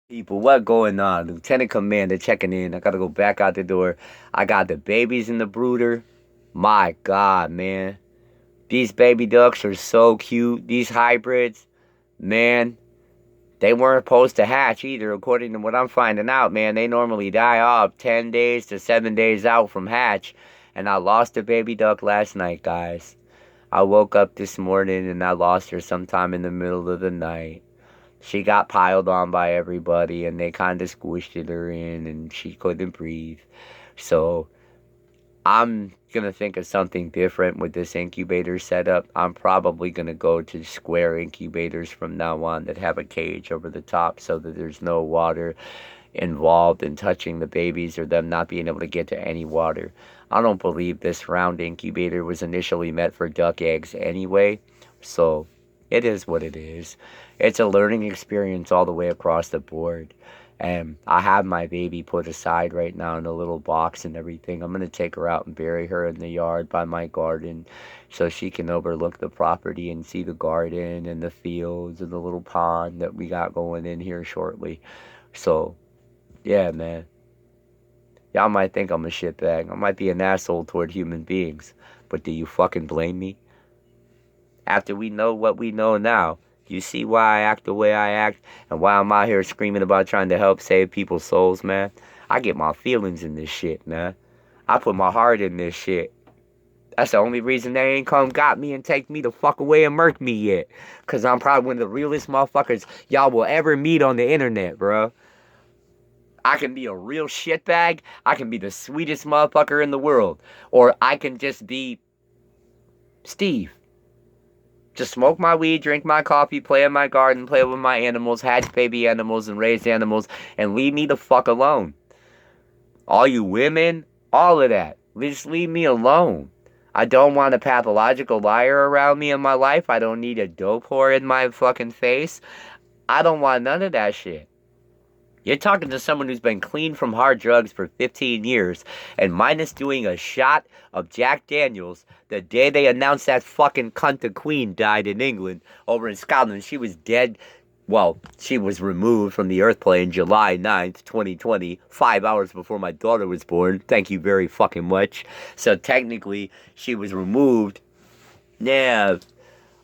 People, what going on? Lieutenant Commander checking in. I gotta go back out the door. I got the babies in the brooder. My God, man. These baby ducks are so cute. These hybrids, man, they weren't supposed to hatch either, according to what I'm finding out, man. They normally die off 10 days to 7 days out from hatch. And I lost a baby duck last night, guys. I woke up this morning and I lost her sometime in the middle of the night. She got piled on by everybody and they kind of squished her in and she couldn't breathe. So I'm going to think of something different with this incubator setup. I'm probably going to go to square incubators from now on that have a cage over the top so that there's no water involved in touching the babies or them not being able to get to any water. I don't believe this round incubator was initially meant for duck eggs anyway. So it is what it is. It's a learning experience all the way across the board. And I have my baby put aside right now in a little box and everything. I'm going to take her out and bury her in the yard by my garden so she can overlook the property and see the garden and the fields and the little pond that we got going in here shortly. So, yeah, man. Y'all might think I'm a shitbag. I might be an asshole toward human beings. But do you fucking blame me? After we know what we know now, you see why I act the way I act and why I'm out here screaming about trying to help save people's souls, man? I get my feelings in this shit, man. I put my heart in this shit. That's the only reason they ain't come got me and take me the fuck away and murk me yet. Cause I'm probably one of the realest motherfuckers y'all will ever meet on the internet, bro. I can be a real shitbag. I can be the sweetest motherfucker in the world. Or I can just be Steve. Just smoke my weed, drink my coffee, play in my garden, play with my animals, hatch baby animals, and raise animals, and leave me the fuck alone. All you women, all of that. Just leave me alone. I don't want a pathological liar around me in my life. I don't need a dope whore in my fucking face. I don't want none of that shit. You're talking to someone who's been clean from hard drugs for 15 years and minus doing a shot of Jack Daniels the day they announced that fucking cunt the Queen died in England. Over in Scotland, she was dead. Well, she was removed from the earth plane July 9th, 2020, 5 hours before my daughter was born. Thank you very fucking much. So technically, she was removed. Yeah,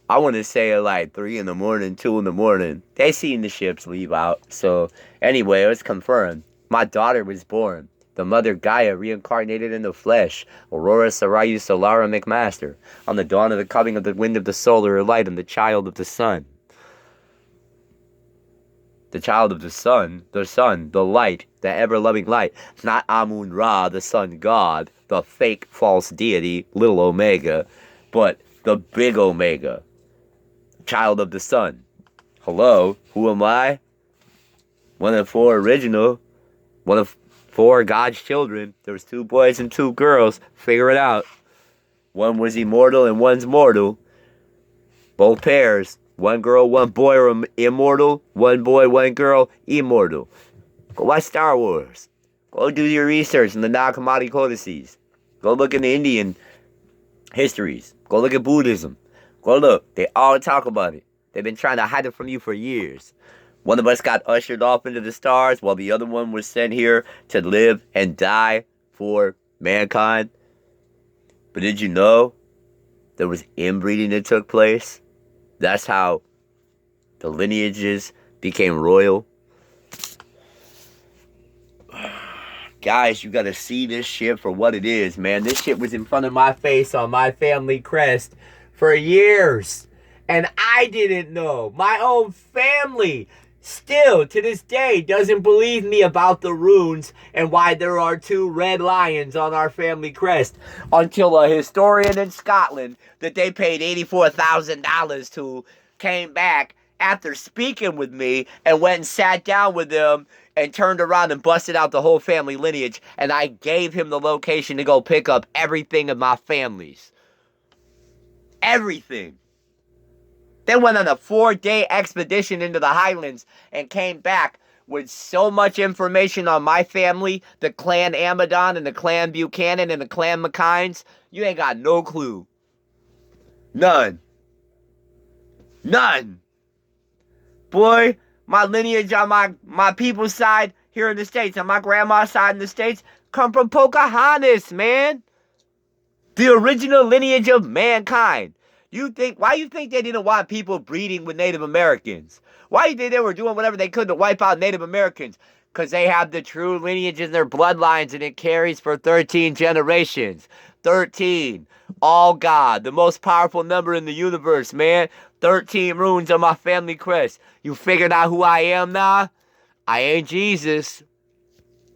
I want to say at like 3 in the morning, 2 in the morning. They seen the ships leave out. So anyway, it was confirmed. My daughter was born. The mother Gaia reincarnated in the flesh. Aurora Sarayu Solara McMaster. On the dawn of the coming of the wind of the solar light and the child of the sun. The child of the sun, the light, the ever-loving light. Not Amun-Ra, the sun god, the fake false deity, little Omega, but the big Omega. Child of the sun. Hello, who am I? One of 4 original. One of 4 God's children. There was 2 boys and 2 girls. Figure it out. One was immortal and one's mortal. Both pairs. 1 girl, 1 boy are immortal. 1 boy, 1 girl, immortal. Go watch Star Wars. Go do your research in the Nag Hammadi codices. Go look in the Indian histories. Go look at Buddhism. Go look. They all talk about it. They've been trying to hide it from you for years. One of us got ushered off into the stars while the other one was sent here to live and die for mankind. But did you know there was inbreeding that took place? That's how the lineages became royal. Guys, you gotta see this shit for what it is, man. This shit was in front of my face on my family crest for years. And I didn't know. My own family still, to this day, doesn't believe me about the runes and why there are 2 red lions on our family crest. Until a historian in Scotland that they paid $84,000 to came back after speaking with me and went and sat down with them and turned around and busted out the whole family lineage. And I gave him the location to go pick up everything of my family's. Everything. They went on a 4-day expedition into the Highlands and came back with so much information on my family, the clan Amadon and the clan Buchanan and the clan McKines. You ain't got no clue. None. None. Boy, My lineage on my people's side here in the States, on my grandma's side in the States, come from Pocahontas, man. The original lineage of mankind. Why you think they didn't want people breeding with Native Americans? Why you think they were doing whatever they could to wipe out Native Americans? Because they have the true lineage in their bloodlines and it carries for 13 generations. 13. All God, the most powerful number in the universe, man. 13 runes on my family crest. You figured out who I am now? I ain't Jesus,